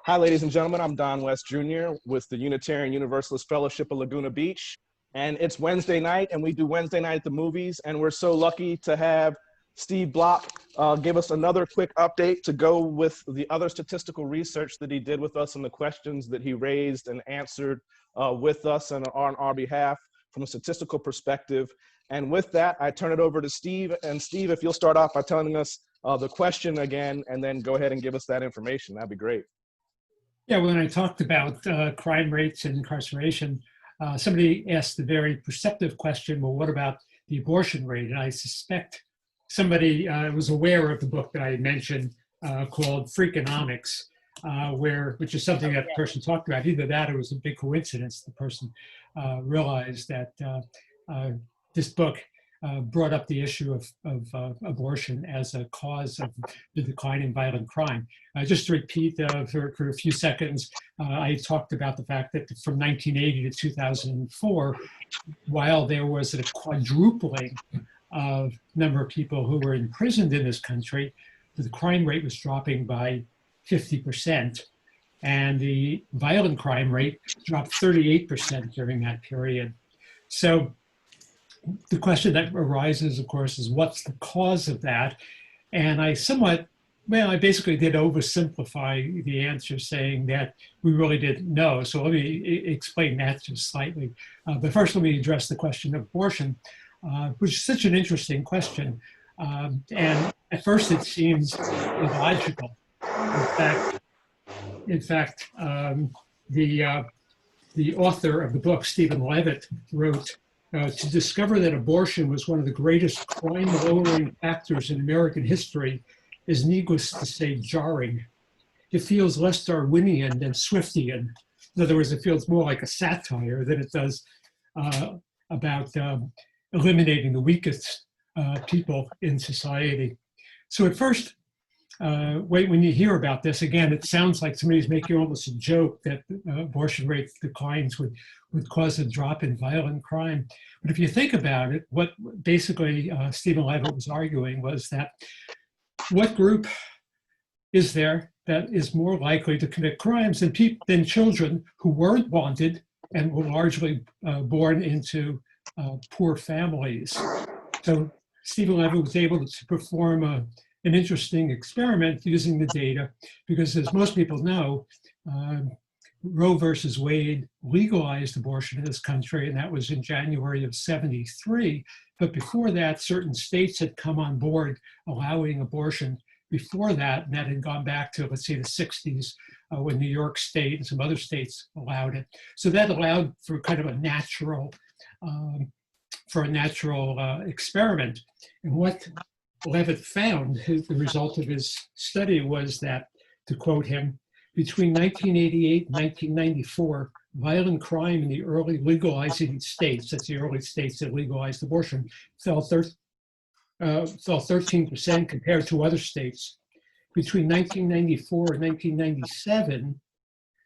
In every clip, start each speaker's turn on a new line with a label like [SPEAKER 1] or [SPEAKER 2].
[SPEAKER 1] Hi, ladies and gentlemen. I'm Don West Jr. with the Unitarian Universalist Fellowship of Laguna Beach. And it's Wednesday night, and we do Wednesday night at the movies. And we're so lucky to have Steve Bloch give us another quick update to go with the other statistical research that he did with us and the questions that he raised and answered with us and on our behalf from a statistical perspective. And with that, I turn it over to Steve. And Steve, if you'll start off by telling us the question again, and then go ahead and give us that information, that'd be great.
[SPEAKER 2] Yeah, when I talked about crime rates and incarceration, somebody asked the very perceptive question, well, what about the abortion rate? And I suspect somebody was aware of the book that I had mentioned called Freakonomics, which is something that the person talked about. Either that or it was a big coincidence. The person realized that this book brought up the issue of abortion as a cause of the decline in violent crime. Just to repeat for a few seconds, I talked about the fact that from 1980 to 2004, while there was a quadrupling of number of people who were imprisoned in this country, the crime rate was dropping by 50%, and the violent crime rate dropped 38% during that period. So the question that arises, of course, is what's the cause of that? And I basically did oversimplify the answer, saying that we really didn't know. So let me explain that just slightly. But first, let me address the question of abortion, which is such an interesting question. And at first, it seems illogical. In fact, the author of the book, Steve Bloch, wrote, to discover that abortion was one of the greatest crime-lowering factors in American history is, needless to say, jarring. It feels less Darwinian than Swiftian. In other words, it feels more like a satire than it does about eliminating the weakest people in society. So at first, when you hear about this, again, it sounds like somebody's making almost a joke that abortion rate declines would cause a drop in violent crime. But if you think about it, what basically Stephen Levitt was arguing was that what group is there that is more likely to commit crimes than children who weren't wanted and were largely born into poor families? So Stephen Levitt was able to perform an interesting experiment using the data, because as most people know, Roe versus Wade legalized abortion in this country, and that was in January of '73. But before that, certain states had come on board allowing abortion before that, and that had gone back to, let's say, the '60s, when New York State and some other states allowed it. So that allowed for kind of a natural, experiment. And what Levitt found, the result of his study, was that, to quote him, between 1988 and 1994, violent crime in the early legalizing states, that's the early states that legalized abortion, fell 13% compared to other states. Between 1994 and 1997,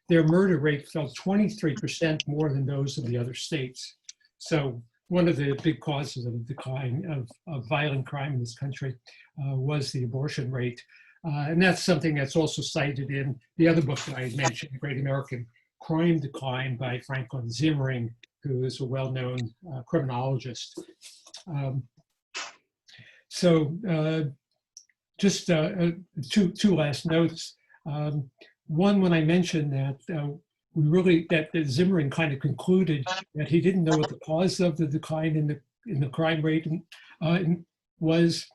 [SPEAKER 2] their murder rate fell 23% more than those of the other states. So one of the big causes of the decline of violent crime in this country was the abortion rate. And that's something that's also cited in the other book that I had mentioned, The Great American Crime Decline by Franklin Zimmering, who is a well-known criminologist. Just two last notes. One, when I mentioned that that Zimmering kind of concluded that he didn't know what the cause of the decline in the crime rate was.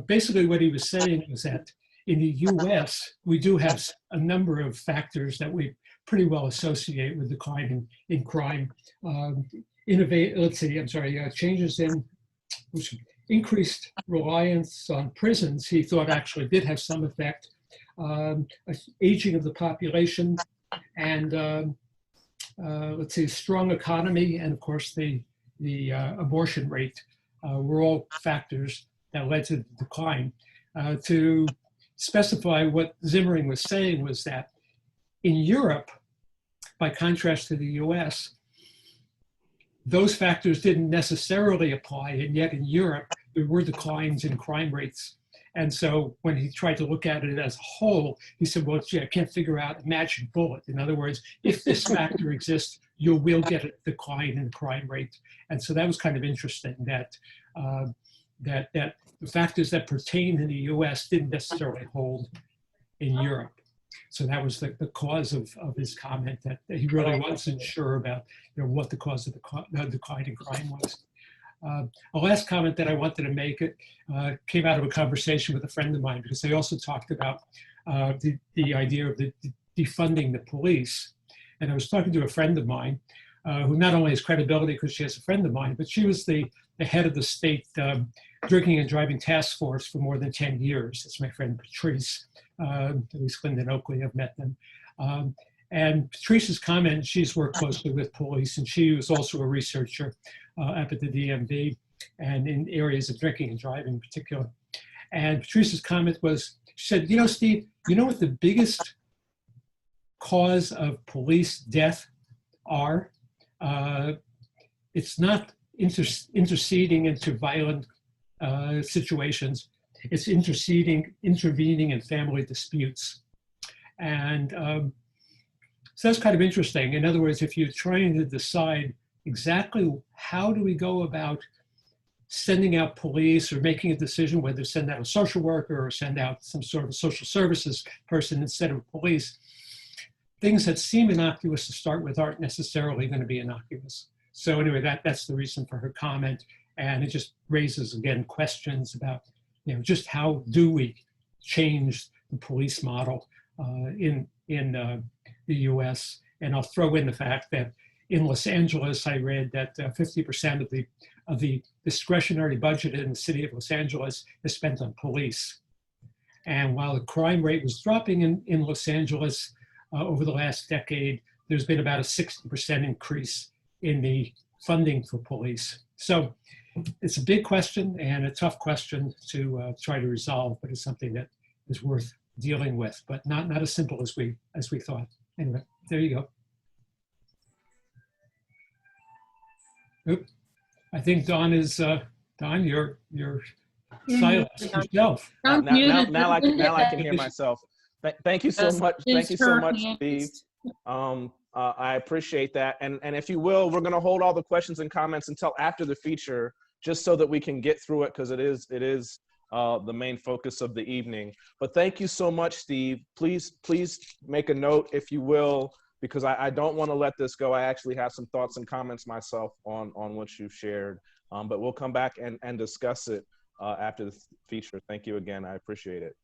[SPEAKER 2] Basically, what he was saying was that in the U.S., we do have a number of factors that we pretty well associate with decline in crime. Changes in increased reliance on prisons, he thought actually did have some effect. Aging of the population, and strong economy, and of course the abortion rate were all factors that led to the decline. To specify what Zimmering was saying was that in Europe, by contrast to the US, those factors didn't necessarily apply, and yet in Europe, there were declines in crime rates. And so when he tried to look at it as a whole, he said, well, gee, I can't figure out a magic bullet. In other words, if this factor exists, you will get a decline in the crime rate. And so that was kind of interesting that, that the factors that pertain in the US didn't necessarily hold in Europe. So that was the cause of his comment, that he really wasn't sure about what the cause of the decline in crime was. A last comment that I wanted to make came out of a conversation with a friend of mine, because they also talked about the idea of the defunding the police. And I was talking to a friend of mine who not only has credibility because she has a friend of mine, but she was the head of the state drinking and driving task force for more than 10 years. That's my friend Patrice. At least Linda and Oakley have met them. And Patrice's comment, she's worked closely with police, and she was also a researcher up at the DMV and in areas of drinking and driving in particular. And Patrice's comment was, she said, Steve, you know what the biggest cause of police death are? It's not interceding into violent situations. It's intervening in family disputes. And so that's kind of interesting. In other words, if you're trying to decide exactly how do we go about sending out police or making a decision whether to send out a social worker or send out some sort of a social services person instead of police, things that seem innocuous to start with aren't necessarily going to be innocuous. So anyway, that's the reason for her comment. And it just raises, again, questions about, just how do we change the police model in the US. And I'll throw in the fact that in Los Angeles, I read that 50% of the discretionary budget in the city of Los Angeles is spent on police. And while the crime rate was dropping in Los Angeles over the last decade, there's been about a 60% increase in the funding for police. So it's a big question and a tough question to try to resolve, but it's something that is worth dealing with, but not as simple as we thought. Anyway, there you go. Oop. I think Dawn is Dawn. You're silenced yourself.
[SPEAKER 1] Now I can hear myself. Thank you so much. Thank you so much, Steve. I appreciate that. And if you will, we're going to hold all the questions and comments until after the feature, just so that we can get through it, because it is the main focus of the evening. But thank you so much, Steve. Please make a note, if you will, because I don't want to let this go. I actually have some thoughts and comments myself on what you've shared. But we'll come back and discuss it after the feature. Thank you again. I appreciate it.